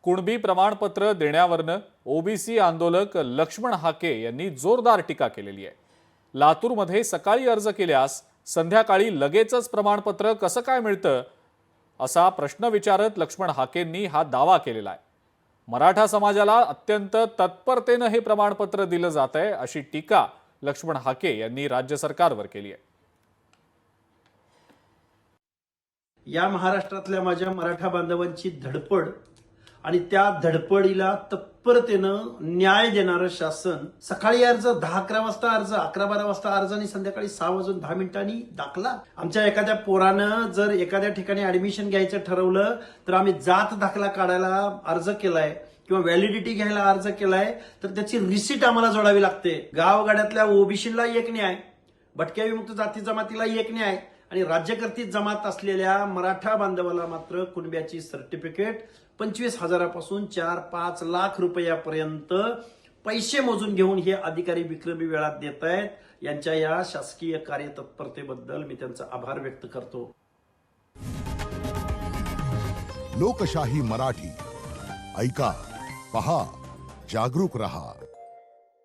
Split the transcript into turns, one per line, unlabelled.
कुणबी प्रमाणपत्र देण्यावरनं ओबीसी आंदोलक लक्ष्मण हाके यांनी जोरदार टीका केलेली आहे। लातूरमध्ये सकाळी अर्ज केल्यास संध्याकाळी लगेचच प्रमाणपत्र कसं काय मिळतं असा प्रश्न विचारत लक्ष्मण हाकेंनी हा दावा केलेला आहे। मराठा समाजाला अत्यंत तत्परतेने हे प्रमाणपत्र दिलं जात आहे अशी टीका लक्ष्मण हाके यांनी राज्य सरकारवर केली आहे।
या महाराष्ट्रातल्या माझ्या मराठा बांधवांची धडपड आणि त्या धडपडीला तत्परतेनं न्याय देणारं शासन, सकाळी अर्ज 10-11 वाजता अर्ज, 11-12 वाजता अर्ज आणि संध्याकाळी 6:10 दाखला। आमच्या एखाद्या पोरानं जर एखाद्या ठिकाणी ऍडमिशन घ्यायचं ठरवलं तर आम्ही जात दाखला काढायला अर्ज केलाय किंवा व्हॅलिडिटी घ्यायला अर्ज केलाय तर त्याची रिसीट आम्हाला जोडावी लागते। गावगाड्यातल्या ओबीसीला एक न्याय, भटक्या विमुक्त जाती जमातीला एक न्याय आणि राज्यकर्ती जमात असलेल्या मराठा बांधवाला मात्र कुणब्याची सर्टिफिकेट 25,000 पासून 4-5 लाख रुपयापर्यंत पैसे मोजून घेऊन हे अधिकारी विक्रमी वेळात देत आहेत। यांच्या या शासकीय कार्यतत्परतेबद्दल मी त्यांचा आभार व्यक्त करतो।
लोकशाही मराठी ऐका, पहा, जागरूक रहा।